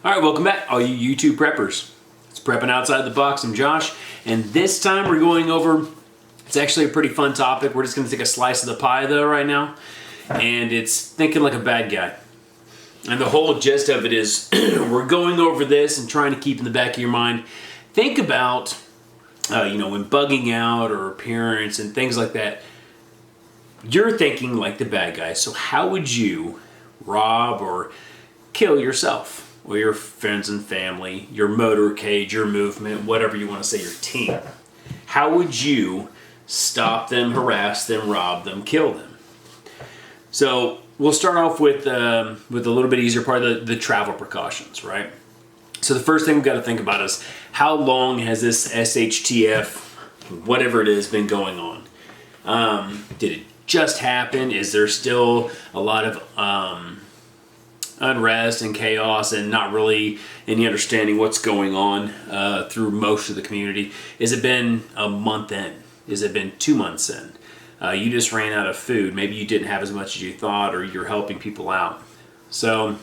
All right, welcome back, all you YouTube preppers. It's Prepping Outside the Box. I'm Josh, and this time we're going over, it's actually a pretty fun topic. We're just going to take a slice of the pie, though, right now, and it's thinking like a bad guy. And the whole gist of it is we're going over this and trying to keep in the back of your mind, think about, when bugging out or appearance and things like that, you're thinking like the bad guy. So how would you rob or kill yourself? Or your friends and family, your motorcade, your movement, whatever you want to say, your team. How would you stop them, harass them, rob them, kill them? So we'll start off with a little bit easier part of the travel precautions, right? So the first thing we've got to think about is how long has this SHTF, whatever it is, been going on? Did it just happen? Is there still a lot of unrest and chaos and not really any understanding what's going on through most of the community? Has it been a month in? Has it been 2 months in? You just ran out of food. Maybe you didn't have as much as you thought, or you're helping people out. So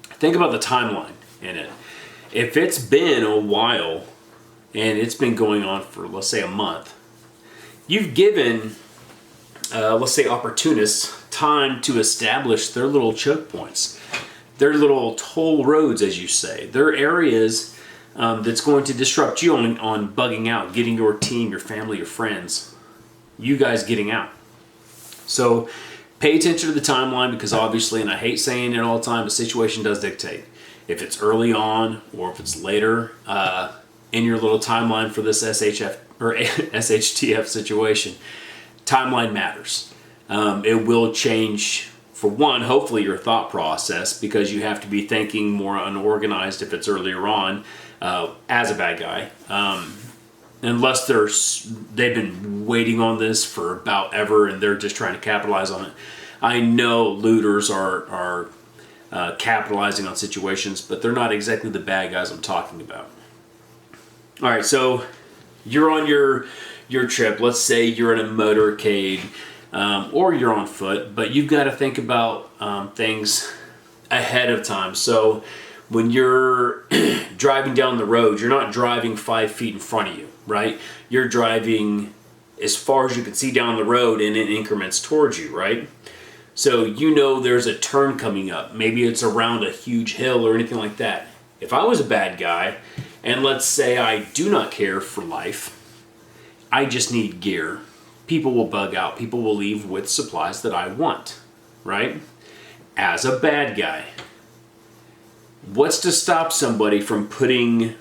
think about the timeline in it. If it's been a while and it's been going on for, let's say, a month, you've given, let's say, opportunists time to establish their little choke points. They're little toll roads, as you say. They're areas that's going to disrupt you on bugging out, getting your team, your family, your friends, you guys getting out. So pay attention to the timeline, because obviously, and I hate saying it all the time, the situation does dictate. If it's early on or if it's later in your little timeline for this SHF or SHTF situation, timeline matters. It will change, for one, hopefully your thought process, because you have to be thinking more unorganized if it's earlier on as a bad guy. Unless they've been waiting on this for about ever and they're just trying to capitalize on it. I know looters are capitalizing on situations, but they're not exactly the bad guys I'm talking about. All right, so you're on your trip. Let's say you're in a motorcade. Or you're on foot, but you've got to think about things ahead of time. So when you're driving down the road, you're not driving 5 feet in front of you, right? You're driving as far as you can see down the road and in increments towards you, right? So you know there's a turn coming up. Maybe it's around a huge hill or anything like that. If I was a bad guy, and let's say I do not care for life, I just need gear, people will bug out. People will leave with supplies that I want, right? As a bad guy, what's to stop somebody from putting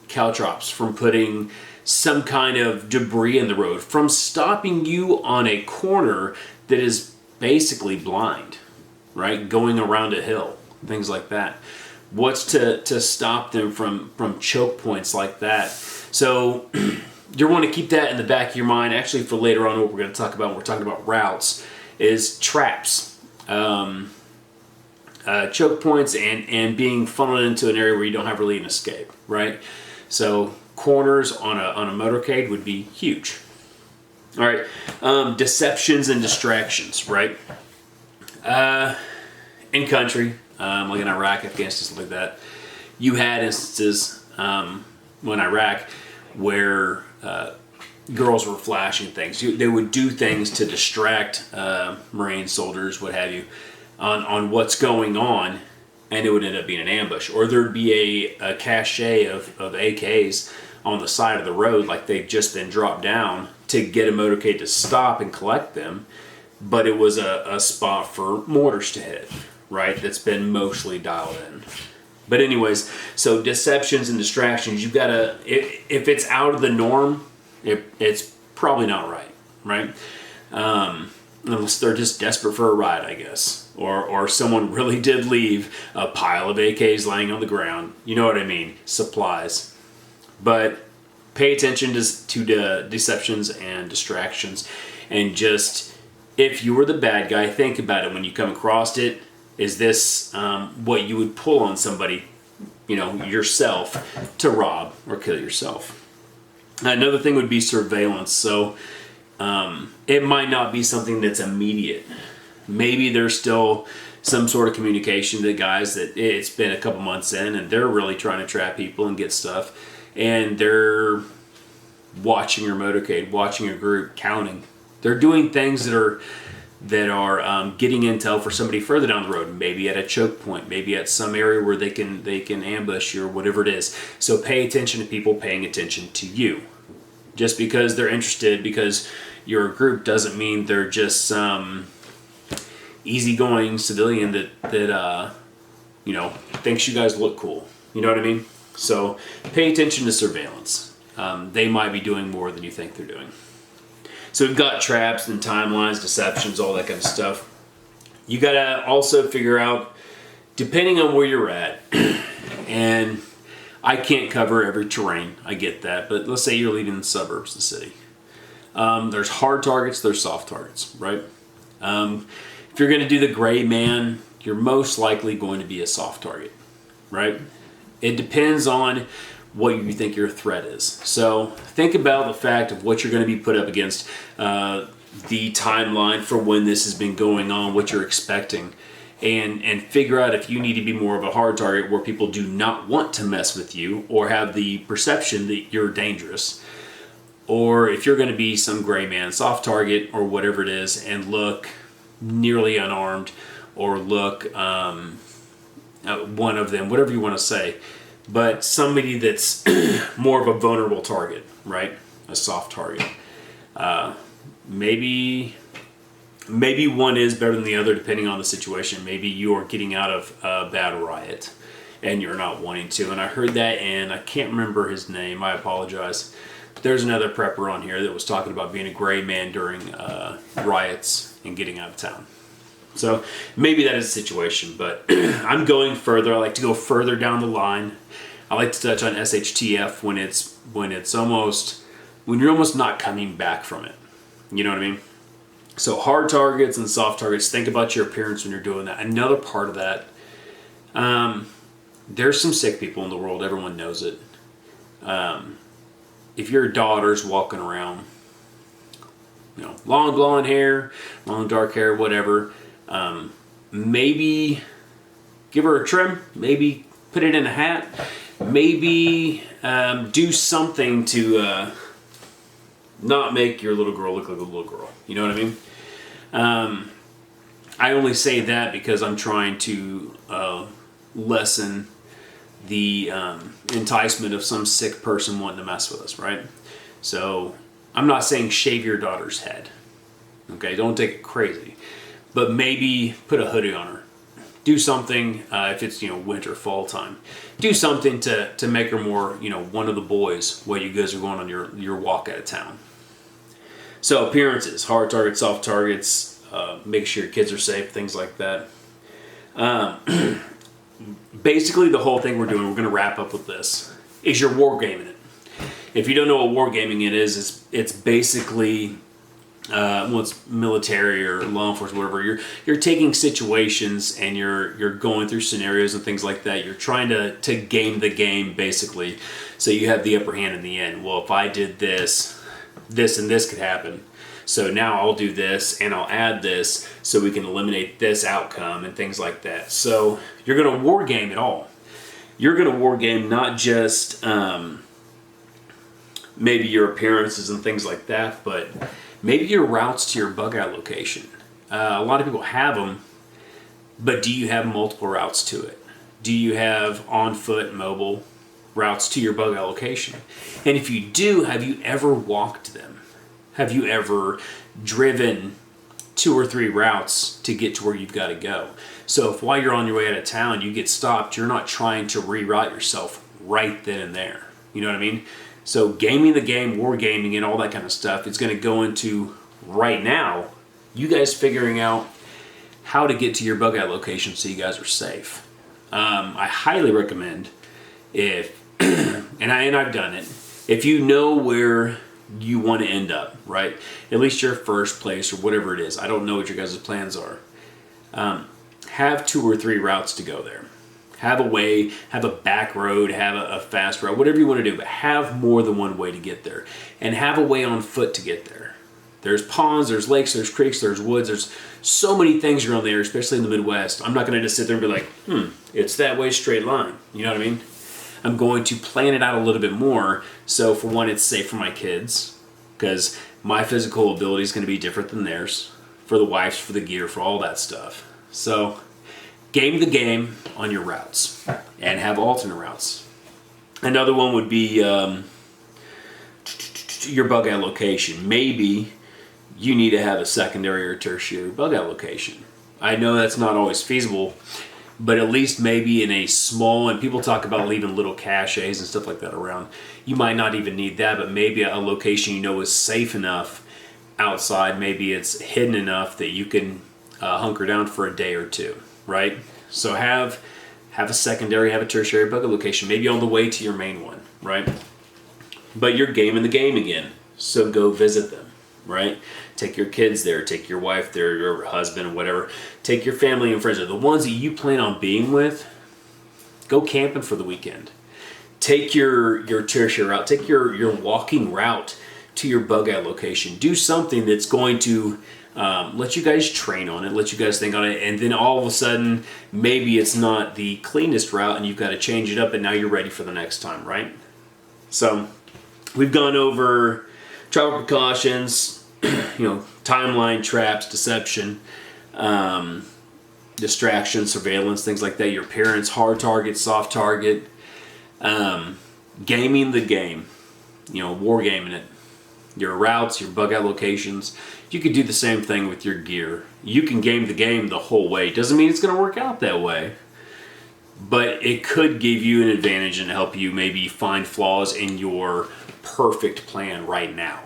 caltrops, from putting some kind of debris in the road, from stopping you on a corner that is basically blind, right? Going around a hill, things like that. What's to stop them from choke points like that? So you want to keep that in the back of your mind. Actually, for later on, what we're going to talk about when we're talking about routes is traps, choke points, and being funneled into an area where you don't have really an escape, right? So corners on a motorcade would be huge. All right, deceptions and distractions, right? In country, like in Iraq, Afghanistan, stuff like that, you had instances when Iraq where girls were flashing things. They would do things to distract Marine soldiers, what have you, on what's going on, and it would end up being an ambush. Or there'd be a cache of AKs on the side of the road, like they've just been dropped down to get a motorcade to stop and collect them, but it was a spot for mortars to hit, right? That's been mostly dialed in. But anyways, so deceptions and distractions, you've got to, if it's out of the norm, it's probably not right? Unless they're just desperate for a ride, I guess. Or someone really did leave a pile of AKs laying on the ground. You know what I mean? Supplies. But pay attention to deceptions and distractions. And just, if you were the bad guy, think about it when you come across it. Is this what you would pull on somebody, yourself, to rob or kill yourself? Another thing would be surveillance. So it might not be something that's immediate. Maybe they're still some sort of communication to the guys that it's been a couple months in and they're really trying to trap people and get stuff, and they're watching your motorcade, watching your group, counting. They're doing things that are getting intel for somebody further down the road, maybe at a choke point, maybe at some area where they can ambush you or whatever it is. So pay attention to people paying attention to you. Just because they're interested because you're a group doesn't mean they're just some easygoing civilian that thinks you guys look cool. You know what I mean? So pay attention to surveillance. They might be doing more than you think they're doing. So we've got traps and timelines, deceptions, all that kind of stuff. You gotta also figure out, depending on where you're at, and I can't cover every terrain, I get that, but let's say you're leaving the suburbs of the city. There's hard targets, there's soft targets, right? If you're gonna do the gray man, you're most likely going to be a soft target, right? It depends on what you think your threat is. So think about the fact of what you're going to be put up against, the timeline for when this has been going on, what you're expecting, and figure out if you need to be more of a hard target where people do not want to mess with you or have the perception that you're dangerous, or if you're going to be some gray man, soft target, or whatever it is, and look nearly unarmed, or look one of them, whatever you want to say, but somebody that's more of a vulnerable target, right? A soft target. Maybe one is better than the other depending on the situation. Maybe you are getting out of a bad riot and you're not wanting to. And I heard that, and I can't remember his name. I apologize. But there's another prepper on here that was talking about being a gray man during riots and getting out of town. So maybe that is a situation, but I'm going further. I like to go further down the line. I like to touch on SHTF when you're almost not coming back from it. You know what I mean? So hard targets and soft targets, think about your appearance when you're doing that. Another part of that, there's some sick people in the world. Everyone knows it. If your daughter's walking around, long blonde hair, long dark hair, whatever, maybe give her a trim, maybe put it in a hat, maybe do something to not make your little girl look like a little girl. You know what I mean? I only say that because I'm trying to lessen the enticement of some sick person wanting to mess with us, right? So I'm not saying shave your daughter's head. Okay, don't take it crazy. But maybe put a hoodie on her. Do something, if it's winter, fall time. Do something to make her more one of the boys while you guys are going on your walk out of town. So appearances, hard targets, soft targets, make sure your kids are safe, things like that. Basically the whole thing we're doing, we're going to wrap up with this, is you're wargaming it. If you don't know what wargaming it is, it's basically... it's military or law enforcement, whatever. You're taking situations and you're going through scenarios and things like that. You're trying to game the game, basically, so you have the upper hand in the end. Well, if I did this and this could happen. So now I'll do this and I'll add this so we can eliminate this outcome and things like that. So you're going to war game it all. You're going to war game not just maybe your appearances and things like that, but maybe your routes to your bug out location. A lot of people have them, but do you have multiple routes to it? Do you have on foot, mobile routes to your bug out location? And if you do, have you ever walked them? Have you ever driven 2 or 3 routes to get to where you've got to go? So if while you're on your way out of town you get stopped, you're not trying to reroute yourself right then and there. You know what I mean? So gaming the game, war gaming, and all that kind of stuff, it's going to go into, right now, you guys figuring out how to get to your bug out location so you guys are safe. I highly recommend, and I've done it, if you know where you want to end up, right? At least your first place or whatever it is. I don't know what your guys' plans are. Have 2 or 3 routes to go there. Have a way, have a back road, have a fast road, whatever you want to do, but have more than one way to get there. And have a way on foot to get there. There's ponds, there's lakes, there's creeks, there's woods. There's so many things around there, especially in the Midwest. I'm not going to just sit there and be like, it's that way, straight line. You know what I mean? I'm going to plan it out a little bit more. So for one, it's safe for my kids because my physical ability is going to be different than theirs. For the wives, for the gear, for all that stuff. So game the game on your routes and have alternate routes. Another one would be your bug out location. Maybe you need to have a secondary or tertiary bug out location. I know that's not always feasible, but at least maybe in a small, and people talk about leaving little caches and stuff like that around. You might not even need that, but maybe a location you know is safe enough outside. Maybe it's hidden enough that you can hunker down for a day or two, right? So have a secondary, have a tertiary bug out location, maybe on the way to your main one, right? But you're gaming the game again, so go visit them, right? Take your kids there, take your wife there, your husband, whatever. Take your family and friends there. The ones that you plan on being with, go camping for the weekend. Take your tertiary route, take your walking route to your bug out location. Do something that's going to let you guys train on it, let you guys think on it, and then all of a sudden, maybe it's not the cleanest route and you've got to change it up and now you're ready for the next time, right? So we've gone over travel precautions, timeline, traps, deception, distraction, surveillance, things like that. Your parents, hard target, soft target, gaming the game, wargaming it. Your routes, your bug out locations. You could do the same thing with your gear. You can game the game the whole way. Doesn't mean it's going to work out that way, but it could give you an advantage and help you maybe find flaws in your perfect plan right now.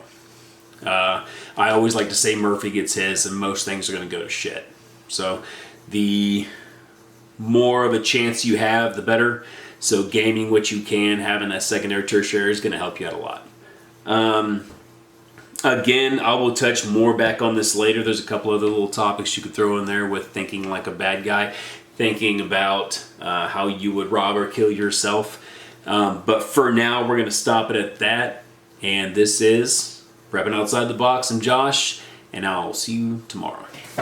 I always like to say Murphy gets his and most things are going to go to shit. So the more of a chance you have, the better. So gaming what you can, having that secondary, tertiary is going to help you out a lot. Again, I will touch more back on this later. There's a couple other little topics you could throw in there with thinking like a bad guy, thinking about how you would rob or kill yourself. But for now, we're going to stop it at that. And this is Prepping Outside the Box. I'm Josh, and I'll see you tomorrow.